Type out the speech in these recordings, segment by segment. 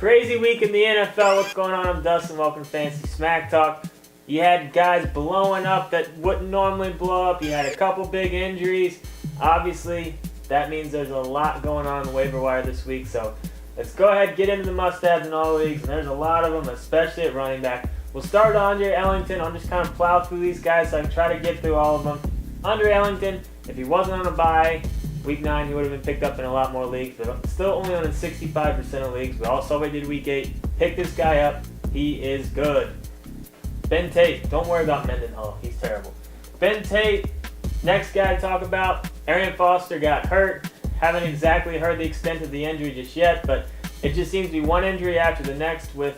Crazy week in the NFL. What's going on? I'm Dustin. Welcome to Fantasy Smack Talk. You had guys blowing up that wouldn't normally blow up. You had a couple big injuries. Obviously, that means there's a lot going on the waiver wire this week. So let's go ahead and get into the must-haves in all leagues. And there's a lot of them, especially at running back. We'll start with Andre Ellington. I'll just kind of plow through these guys so I can try to get through all of them. Andre Ellington, if he wasn't on a bye, Week 9, he would have been picked up in a lot more leagues, but still only on in 65% of leagues. We all saw what he did Week 8. Pick this guy up. He is good. Ben Tate. Don't worry about Mendenhall. He's terrible. Ben Tate, next guy to talk about. Arian Foster got hurt. Haven't exactly heard the extent of the injury just yet, but it just seems to be one injury after the next with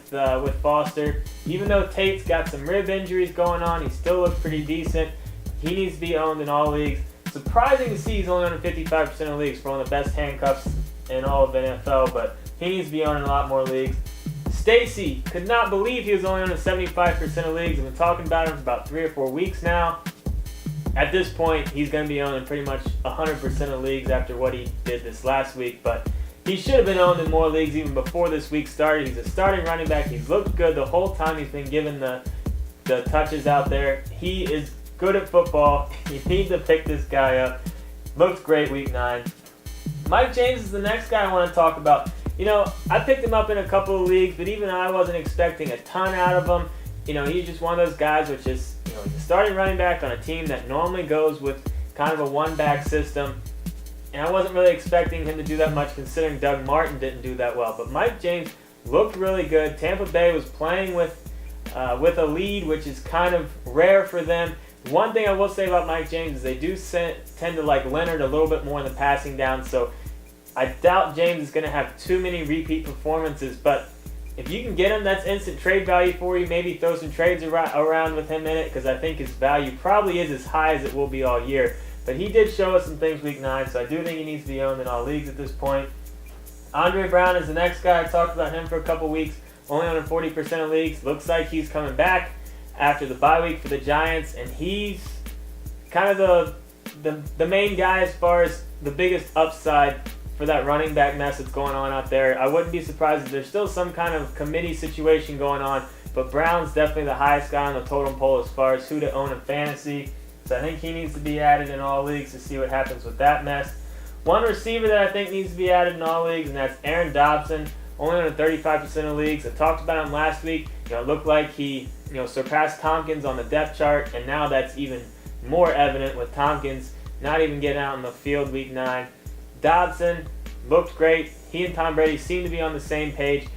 Foster. Even though Tate's got some rib injuries going on, he still looks pretty decent. He needs to be owned in all leagues. Surprising to see he's only on 55% of leagues for one of the best handcuffs in all of NFL, but he needs to be on in a lot more leagues. Stacy, could not believe he was only on 75% of leagues. I've been talking about him for about 3 or 4 weeks now. At this point, he's going to be owned in pretty much 100% of leagues after what he did this last week, but he should have been owned in more leagues even before this week started. He's a starting running back. He's looked good the whole time he's been given the touches out there. He is good at football. You need to pick this guy up. Looks great Week 9. Mike James is the next guy I want to talk about. You know, I picked him up in a couple of leagues, but even I wasn't expecting a ton out of him. You know, he's just one of those guys which is, you know, he's a starting running back on a team that normally goes with kind of a one-back system. And I wasn't really expecting him to do that much considering Doug Martin didn't do that well. But Mike James looked really good. Tampa Bay was playing with a lead, which is kind of rare for them. One thing I will say about Mike James is they do tend to like Leonard a little bit more in the passing down, so I doubt James is going to have too many repeat performances, but if you can get him, that's instant trade value for you. Maybe throw some trades around with him in it, because I think his value probably is as high as it will be all year. But he did show us some things Week 9, so I do think he needs to be owned in all leagues at this point. Andre Brown is the next guy. I talked about him for a couple weeks, only on 40% of leagues. Looks like he's coming back after the bye week for the Giants, and he's kind of the main guy as far as the biggest upside for that running back mess that's going on out there. I wouldn't be surprised if there's still some kind of committee situation going on, but Brown's definitely the highest guy on the totem pole as far as who to own in fantasy, so I think he needs to be added in all leagues to see what happens with that mess. One receiver that I think needs to be added in all leagues, and that's Aaron Dobson, only on 35% of leagues. I talked about him last week. You know, it looked like he surpassed Tompkins on the depth chart, and now that's even more evident with Tompkins not even getting out in the field Week 9. Dobson looked great. He and Tom Brady seem to be on the same page.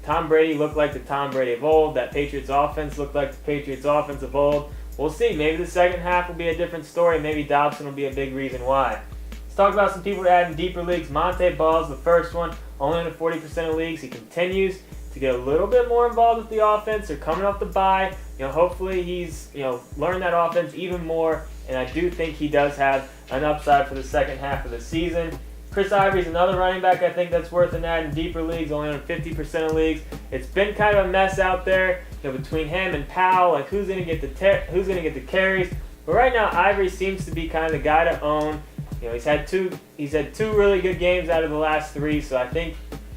Tom Brady looked like the Tom Brady of old. That Patriots offense looked like the Patriots offense of old. We'll see. Maybe the second half will be a different story. Maybe Dobson will be a big reason why. Let's talk about some people to add in deeper leagues. Monte Ball's the first one, only in 40% of leagues. He continues to get a little bit more involved with the offense. They're coming off the bye. Hopefully he's learned that offense even more, and I do think he does have an upside for the second half of the season. Chris Ivory's another running back I think that's worth an add in deeper leagues, only on 50% of leagues. It's been kind of a mess out there, between him and Powell, like who's gonna get the carries. But right now Ivory seems to be kind of the guy to own. He's had two really good games out of the last 3, so I think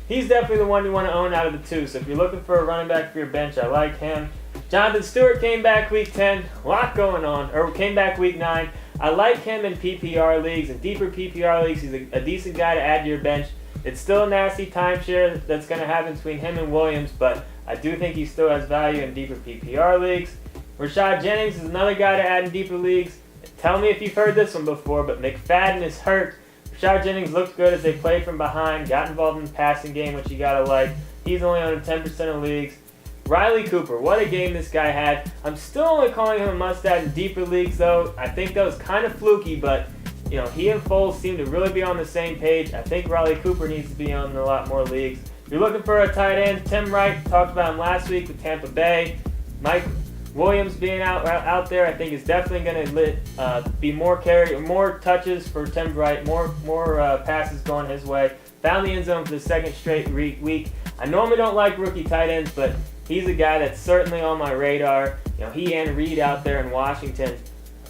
he's definitely the one you want to own out of the 2. So if you're looking for a running back for your bench, I like him. Jonathan Stewart came back Week 10. A lot going on. Or came back Week 9. I like him in PPR leagues. In deeper PPR leagues, he's a decent guy to add to your bench. It's still a nasty timeshare that's going to happen between him and Williams, but I do think he still has value in deeper PPR leagues. Rashad Jennings is another guy to add in deeper leagues. Tell me if you've heard this one before, but McFadden is hurt. Rashad Jennings looked good as they played from behind, got involved in the passing game, which you gotta like. He's only on 10% of leagues. Riley Cooper, what a game this guy had. I'm still only calling him a must-add in deeper leagues, though. I think that was kind of fluky, but he and Foles seem to really be on the same page. I think Riley Cooper needs to be on a lot more leagues. If you're looking for a tight end, Tim Wright, talked about him last week with Tampa Bay. Mike Williams being out there, I think is definitely going to be more touches for Tim Wright, more passes going his way. Found the end zone for the second straight week. I normally don't like rookie tight ends, but he's a guy that's certainly on my radar. He and Reed out there in Washington,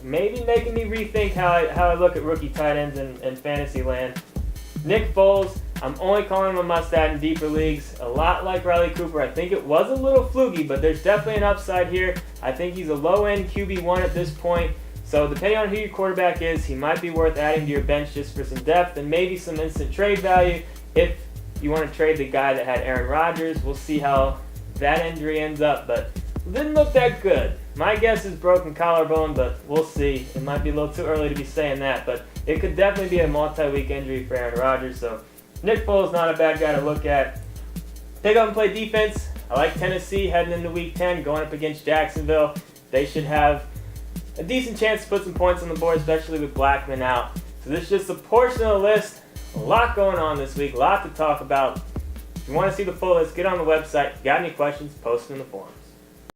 maybe making me rethink how I look at rookie tight ends in fantasy land. Nick Foles, I'm only calling him a must-add in deeper leagues. A lot like Riley Cooper. I think it was a little fluky, but there's definitely an upside here. I think he's a low-end QB1 at this point. So depending on who your quarterback is, he might be worth adding to your bench just for some depth and maybe some instant trade value if you want to trade the guy that had Aaron Rodgers. We'll see how that injury ends up, but it didn't look that good. My guess is broken collarbone, but we'll see. It might be a little too early to be saying that, but it could definitely be a multi-week injury for Aaron Rodgers. So Nick Foles not a bad guy to look at. Pick up and play defense. I like Tennessee heading into Week 10, going up against Jacksonville. They should have a decent chance to put some points on the board, especially with Blackman out. So this is just a portion of the list. A lot going on this week, a lot to talk about. If you want to see the full list, get on the website. If you got any questions, post them in the forum.